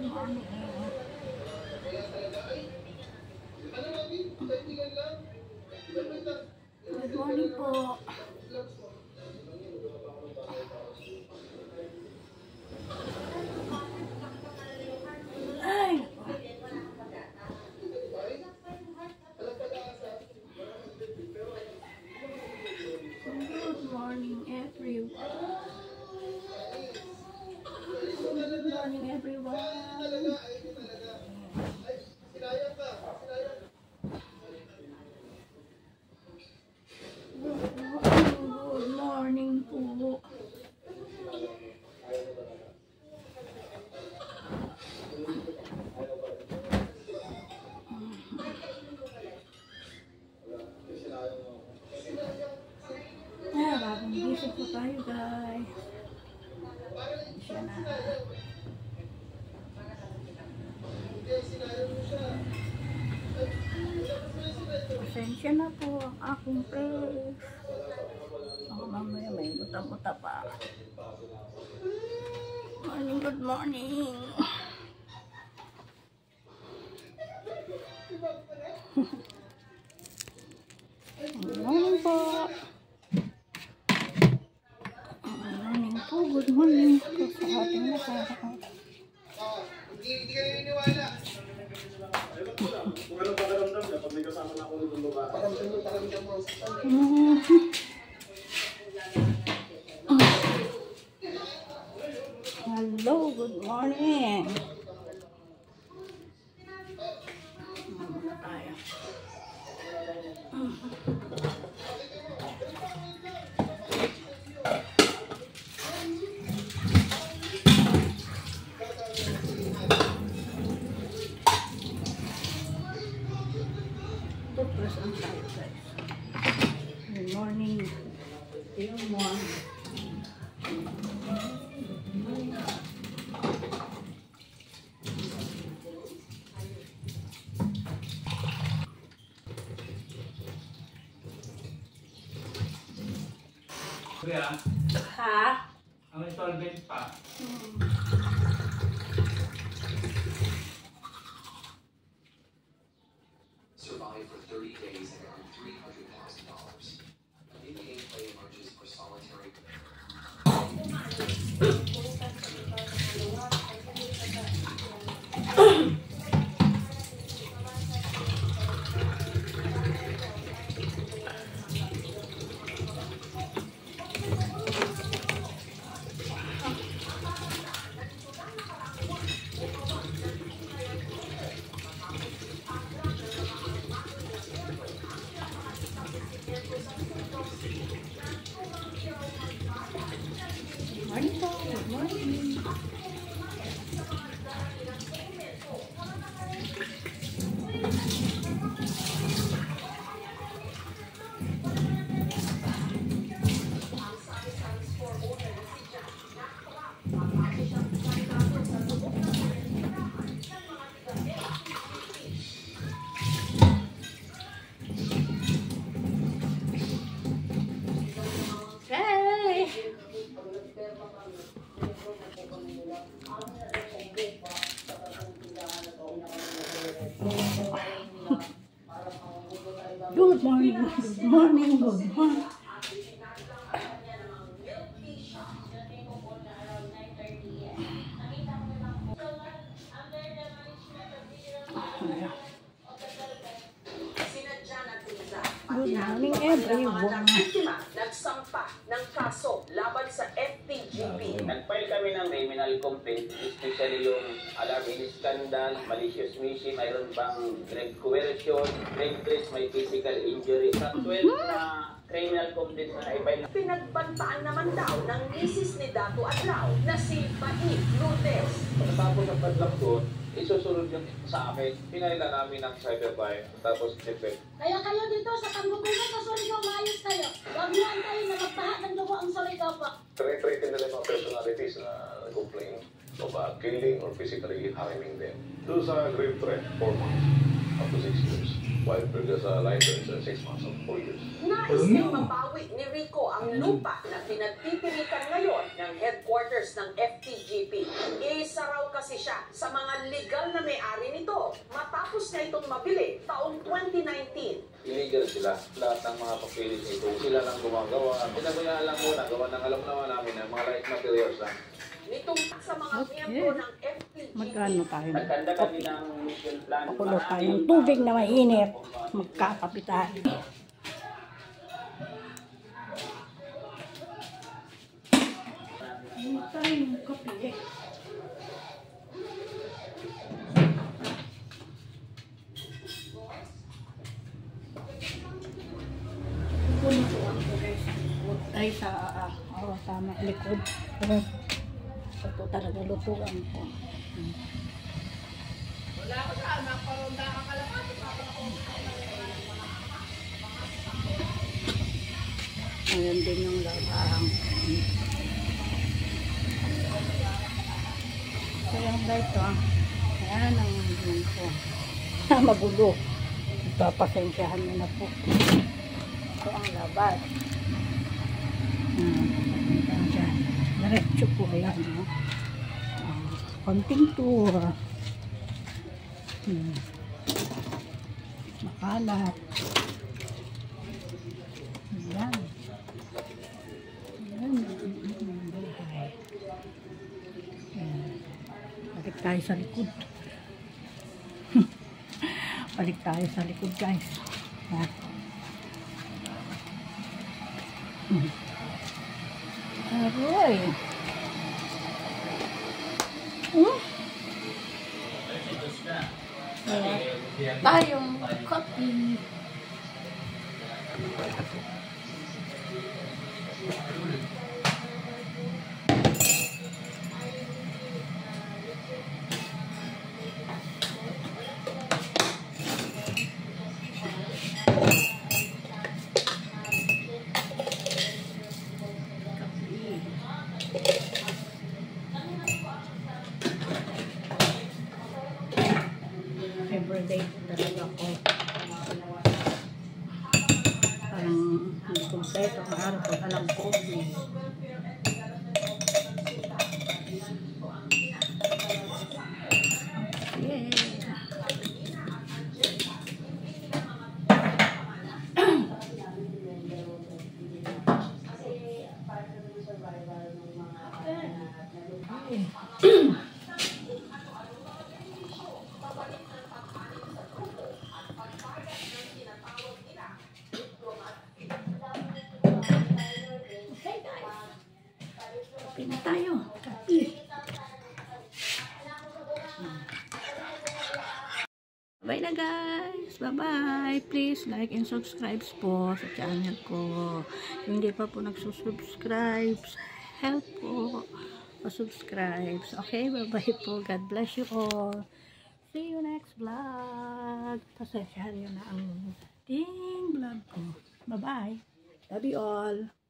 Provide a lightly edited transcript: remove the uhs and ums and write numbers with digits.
good morning. Good morning po. Ay! Good morning, everyone. Good morning, everyone. Good morning po. Bagong gising po tayo, guys. Siya na. Pasensya na po ang aking face. Ako mamaya may buta-buta pa. Morning, good morning. Good morning po. Good morning po sa ating lahat. Hindi ka naniniwala. Kung anong pakaramdam niya, pag may kasama na ako nung babae. Pakaramdam mo. Hello, good morning. Muna tayo. Good morning. Good morning. Kaya, Ha? ang installment pa. Survive for 30 days and earn $300,000. New gameplay emerges for solitary. Morning po. Good morning. Good morning, good morning, good morning. Good morning, everyone. Nagsampa ng kaso laban sa FTGP. Nag-file kami ng criminal complaint, especially yung alarming scandal, malicious mission, mayroon bang grave coercion, grave threats, may physical injury. Sa 12 na criminal complaints na na-file. Pinagbantaan naman daw ng misis ni Dato Adlaw na si Bahi Lourdes. Pagkatapos ng padlock doon, isusunod yung sa akin. Pinaila namin ng cybercrime, tapos defect. Kaya kayo dito sa Kangutugan sa Surigao, maayos kayo. Huwag niyo antayin na magpahat ng dugo ang Surigao pa. Tinitratin nila yung mga personalities na complain of killing or physically harming them. Doon sa grave threat, 4 months. up to 6 years. While previous license, 6 months up to 4 years. Nais din mabawi ni Rico ang lupa na pinagtitirikan ngayon ng headquarters ng FTGP. Isa raw kasi siya sa mga legal na may-ari nito matapos na itong mabili taong 2019. Illegal sila. Lahat ng mga papilis nito, sila lang gumagawa. Pinabayaan lang muna, gawa ng alam naman namin na mga light materials lang. Nitong sa mga Okay. miyembro ng FTGP. Magkano tayo? Nagkanda kami ng mission plan. Pakulo tayo ng tubig na mainit. Magkakapi tayo. Ano tayo ng kape? Punutuan ko guys. Ay sa tama, likod. Ito talaga lutuan ko. Ayan din yung labang. So yung dito, ayan ang yun ko. Magulo. Papasensyahan nyo na po. Ito ang labas. Ayan. Diretso po yan. No? Konting tour. Makalat. Ayan. Ayan. Bahay. Ayan. Balik tayo sa likod. Balik tayo sa likod guys. Ayan. Aroy. Tayong coffee. Everyday talaga ko. Parang hindi kompleto ang araw ko alam ko. Yeah. Kape na tayo. Kape. Bye na guys. Bye-bye. Please like and subscribe po sa channel ko. Kung hindi pa po nagsusubscribe, help po pa-subscribe. Okay, bye-bye po. God bless you all. See you next vlog. Pasensyahan nyo na ang ting vlog ko. Bye-bye. Love you all.